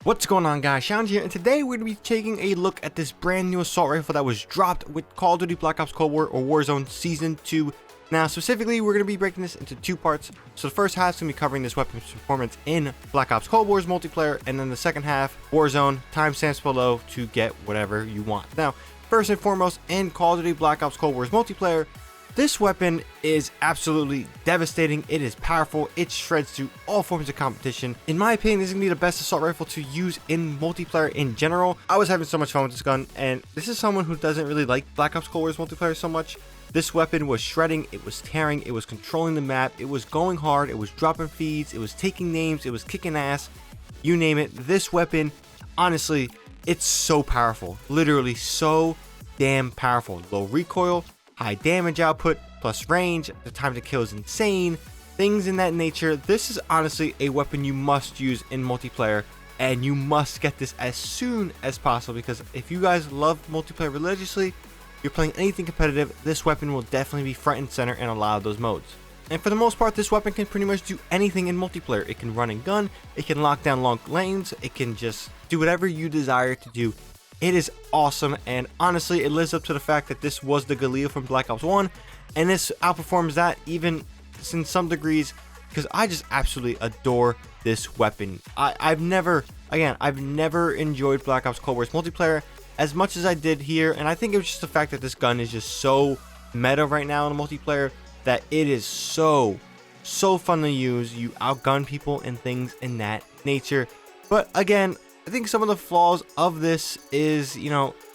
What's going on, guys? ShadowNinja here, and today we're going to be taking a look at this brand new assault rifle that was dropped with Call of Duty Black Ops Cold War or Warzone Season 2. Now, specifically, we're going to be breaking this into two parts. So the first half is going to be covering this weapon's performance in Black Ops Cold War's multiplayer, and then the second half, Warzone, timestamps below to get whatever you want. Now, first and foremost, in Call of Duty Black Ops Cold War's multiplayer, this weapon is absolutely devastating. It is powerful. It shreds through all forms of competition. In my opinion, this is going to be the best assault rifle to use in multiplayer in general. I was having so much fun with this gun, and this is someone who doesn't really like Black Ops Cold War's multiplayer so much. This weapon was shredding, it was tearing, it was controlling the map, it was going hard, it was dropping feeds, it was taking names, it was kicking ass, you name it. This weapon, honestly, it's so powerful. Literally so damn powerful. Low recoil, high damage output, plus range, the time to kill is insane, things in that nature. This is honestly a weapon you must use in multiplayer, and you must get this as soon as possible, because if you guys love multiplayer religiously, you're playing anything competitive, this weapon will definitely be front and center in a lot of those modes. And for the most part, this weapon can pretty much do anything in multiplayer. It can run and gun, it can lock down long lanes, it can just do whatever you desire to do. It is awesome, and honestly, it lives up to the fact that this was the Galil from Black Ops 1, and this outperforms that even in some degrees, because I just absolutely adore this weapon. I've never enjoyed Black Ops Cold War's multiplayer as much as I did here, and I think it was just the fact that this gun is just so meta right now in multiplayer that it is so fun to use. You outgun people and things in that nature. But again, I think some of the flaws of this is,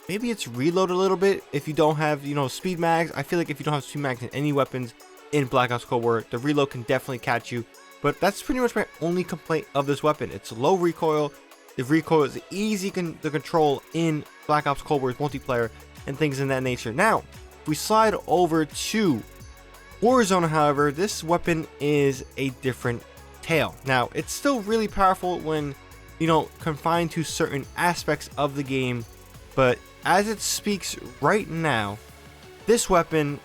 maybe it's reload a little bit if you don't have, speed mags. I feel like if you don't have speed mags in any weapons in Black Ops Cold War, the reload can definitely catch you. But that's pretty much my only complaint of this weapon. It's low recoil. The recoil is easy to control in Black Ops Cold War's multiplayer and things in that nature. Now, if we slide over to Warzone, however, this weapon is a different tale. Now, it's still really powerful when, confined to certain aspects of the game, but as it speaks right now, this weapon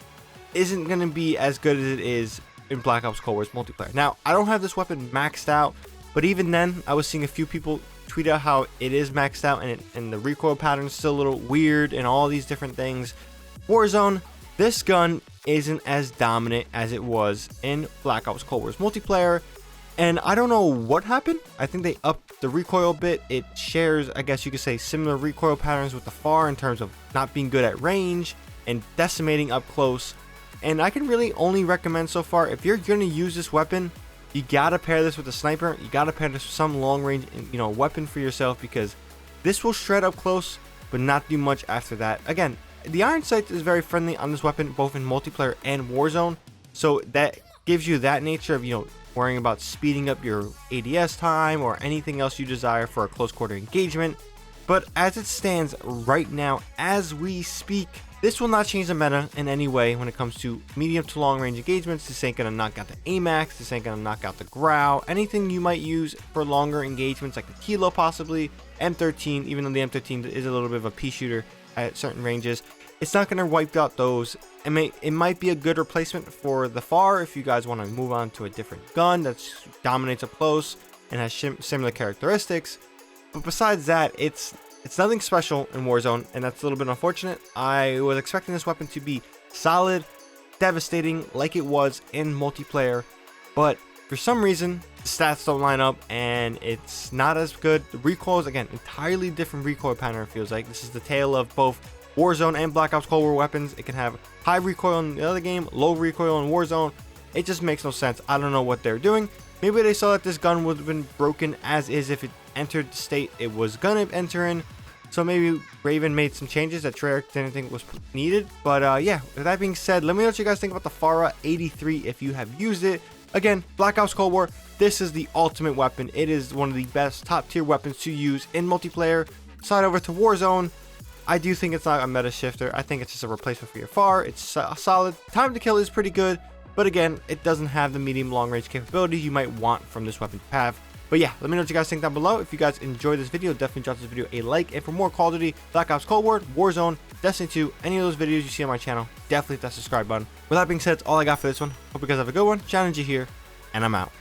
isn't going to be as good as it is in Black Ops Cold War's multiplayer. Now, I don't have this weapon maxed out, but even then, I was seeing a few people tweet out how it is maxed out, and the recoil pattern is still a little weird and all these different things. Warzone, this gun isn't as dominant as it was in Black Ops Cold War's multiplayer, and I don't know what happened. I think they upped the recoil a bit. It shares, I guess you could say, similar recoil patterns with the Fara in terms of not being good at range and decimating up close. And I can really only recommend so far, if you're going to use this weapon, you gotta pair this with a sniper. You gotta pair this with some long range, weapon for yourself, because this will shred up close, but not do much after that. Again, the iron sight is very friendly on this weapon, both in multiplayer and Warzone. So that gives you that nature of, worrying about speeding up your ADS time or anything else you desire for a close quarter engagement. But as it stands right now, as we speak, this will not change the meta in any way when it comes to medium to long range engagements. This ain't gonna knock out the AMAX, this ain't gonna knock out the Growl, anything you might use for longer engagements like the Kilo possibly, M13, even though the M13 is a little bit of a pea shooter at certain ranges. It's not gonna wipe out those. It might be a good replacement for the Far if you guys wanna move on to a different gun that dominates up close and has similar characteristics. But besides that, it's nothing special in Warzone, and that's a little bit unfortunate. I was expecting this weapon to be solid, devastating, like it was in multiplayer, but for some reason, the stats don't line up, and it's not as good. The recoil is, again, entirely different recoil pattern, it feels like. This is the tale of both Warzone and Black Ops Cold War weapons. It can have high recoil in the other game, low recoil in Warzone. It just makes no sense. I don't know what they're doing. Maybe they saw that this gun would have been broken as is if it entered the state it was gonna enter in. So maybe Raven made some changes that Treyarch didn't think was needed. But yeah, with that being said, let me know what you guys think about the Fara 83 if you have used it. Again, Black Ops Cold War, this is the ultimate weapon. It is one of the best top tier weapons to use in multiplayer. Slide over to Warzone. I do think it's not a meta shifter. I think it's just a replacement for your Far. It's solid. Time to kill is pretty good. But again, it doesn't have the medium long range capability you might want from this weapon to have. But yeah, let me know what you guys think down below. If you guys enjoyed this video, definitely drop this video a like. And for more Call of Duty, Black Ops Cold War, Warzone, Destiny 2, any of those videos you see on my channel, definitely hit that subscribe button. With that being said, that's all I got for this one. Hope you guys have a good one. ShadowNinja here, and I'm out.